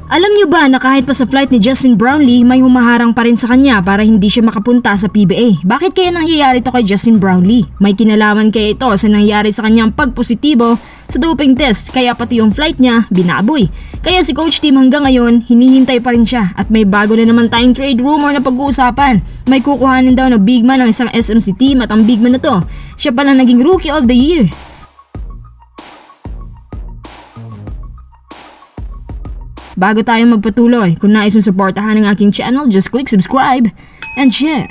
Alam niyo ba na kahit pa sa flight ni Justin Brownlee, may humaharang pa rin sa kanya para hindi siya makapunta sa PBA? Bakit kaya nangyayari ito kay Justin Brownlee? May kinalaman kaya ito sa nangyayari sa kanyang pagpositibo sa doping test, kaya pati yung flight niya binaboy. Kaya si Coach Tim hanggang ngayon, hinihintay pa rin siya at may bago na naman tayong trade rumor na pag-uusapan. May kukuhanin daw na big man ng isang SMC team at ang big man na to, siya pala naging Rookie of the Year. Bago tayo magpatuloy, kung nais mong suportahan ang aking channel, just click subscribe and share.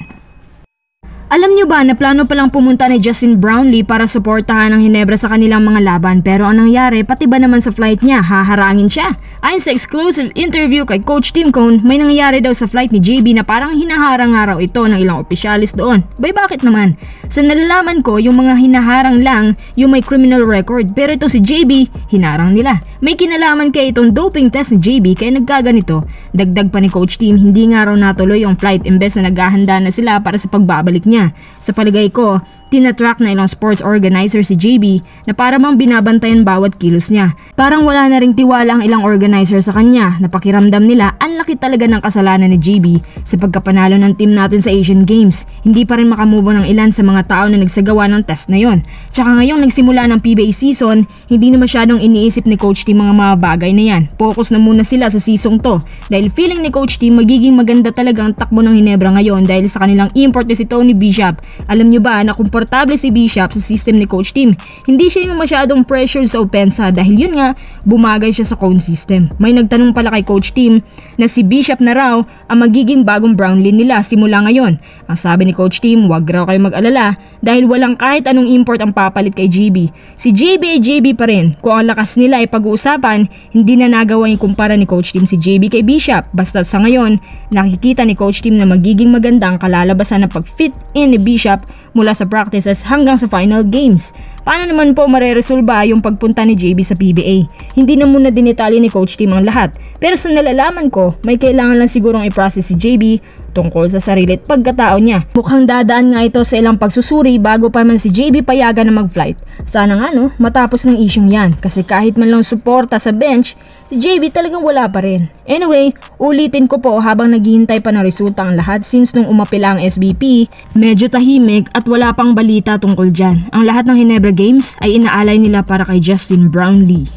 Alam niyo ba na plano palang pumunta ni Justin Brownlee para suportahan ang Ginebra sa kanilang mga laban, pero ang nangyari, pati ba naman sa flight niya, haharangin siya? Ayon sa exclusive interview kay Coach Tim Cone, may nangyari daw sa flight ni JB na parang hinaharang araw ito ng ilang opisyalis doon. Bay, bakit naman? Sa nalalaman ko, yung mga hinaharang lang yung may criminal record, pero ito si JB, hinarang nila. May kinalaman kaya itong doping test ni JB kaya nagkaganito. Dagdag pa ni Coach Tim, hindi nga raw natuloy yung flight imbes na naghahanda na sila para sa pagbabalik niya. Sa palagay ko, tinatrack na ilang sports organizer si JB na para mang binabantayan bawat kilos niya. Parang wala na ring tiwala ang ilang organizer sa kanya. Napakiramdam nila ang laki talaga ng kasalanan ni JB sa pagkapanalo ng team natin sa Asian Games. Hindi pa rin makamove on ang ilan sa mga tao na nagsagawa ng test na yon. Tsaka ngayong nagsimula ng PBA season, hindi na masyadong iniisip ni Coach Tim mga bagay na yan. Focus na muna sila sa season to dahil feeling ni Coach Tim magiging maganda talaga ang takbo ng Ginebra ngayon dahil sa kanilang import na si Tony Bishop. Alam nyo ba na komportable si Bishop sa system ni Coach Tim? Hindi siya yung masyadong pressure sa opensa dahil yun nga, bumagay siya sa cone system. May nagtanong pala kay Coach Tim na si Bishop na raw ang magiging bagong Brownlee nila simula ngayon. Ang sabi ni Coach Tim, wag raw kayo mag-alala dahil walang kahit anong import ang papalit kay JB. Si JB ay JB pa rin. Kung ang lakas nila ay pag-uusapan, hindi na nagawa yung kumpara ni Coach Tim si JB kay Bishop. Basta sa ngayon, nakikita ni Coach Tim na magiging maganda ang kalalabasan ng pag-fit in ni Bishop mula sa practices hanggang sa final games. Paano naman po mareresolba yung pagpunta ni JB sa PBA? Hindi na muna dinetalye ni Coach Tim ang lahat. Pero sa nalalaman ko, may kailangan lang sigurong i-process si JB tungkol sa sarili at pagkatao niya. Mukhang dadaan nga ito sa ilang pagsusuri bago pa man si JB payagan na mag-flight. Sana nga matapos ng isyong yan kasi kahit man lang suporta sa bench, si JB talagang wala pa rin. Anyway, ulitin ko po habang naghihintay pa ng resulta ang lahat since nung umapila ang SBP, medyo tahimik at wala pang balita tungkol dyan. Ang lahat ng Ginebra Games ay inaalay nila para kay Justin Brownlee.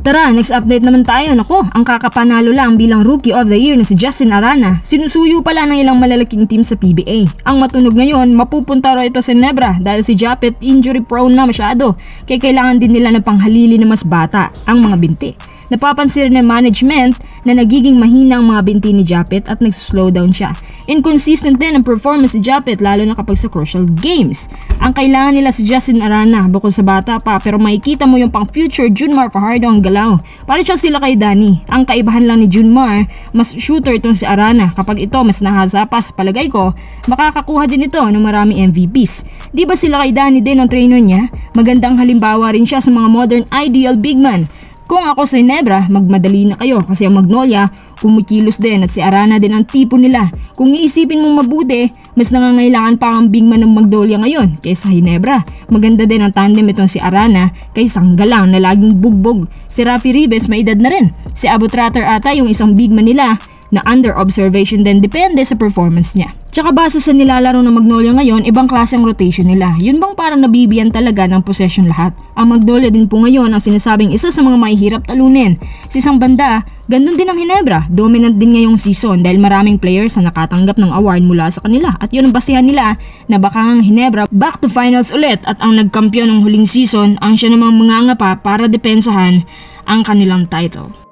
Tara, next update naman tayo. Nako, ang kakapanalo lang bilang Rookie of the Year na si Justin Arana. Sinusuyo pala ng ilang malalaking team sa PBA. Ang matunog ngayon, mapupunta raw ito sa Ginebra dahil si Japet injury prone na masyado. Kaya kailangan din nila ng panghalili na mas bata, ang mga binti. Napapansin ng management na nagiging mahina ang mga binti ni Japet at nag-slow down siya. Inconsistent din ang performance ni Japet lalo na kapag sa crucial games. Ang kailangan nila si Justin Arana bukod sa bata pa pero makikita mo yung pang future Junmar Fajardo ang galaw. Para siya sila kay Danny. Ang kaibahan lang ni Junmar, mas shooter itong si Arana. Kapag ito mas nahasa pa sa palagay ko, makakakuha din ito ng maraming MVPs. Di ba sila kay Danny din ang trainer niya? Magandang halimbawa rin siya sa mga modern ideal big man. Kung ako sa Ginebra, magmadali na kayo kasi ang Magnolia, kumikilos din at si Arana din ang tipo nila. Kung iisipin mong mabuti, mas nangangailangan pa ang big man ng Magnolia ngayon kaysa Ginebra. Maganda din ang tandem itong si Arana kay Sanggalang na laging bugbog. Si Rafi Ribes may edad na rin. Si Abu Tratter ata yung isang big man nila na under observation din depende sa performance niya. Tsaka base sa nilalaro ng Magnolia ngayon, ibang klase ang rotation nila. Yun bang parang nabibiyan talaga ng possession lahat? Ang Magnolia din po ngayon ang sinasabing isa sa mga mahihirap talunin. Sa isang banda, gandun din ang Ginebra. Dominant din ngayong season dahil maraming players na nakatanggap ng award mula sa kanila. At yun ang basihan nila na baka ang Ginebra back to finals ulit at ang nagkampiyon ng huling season ang siya namang mangangapa para depensahan ang kanilang title.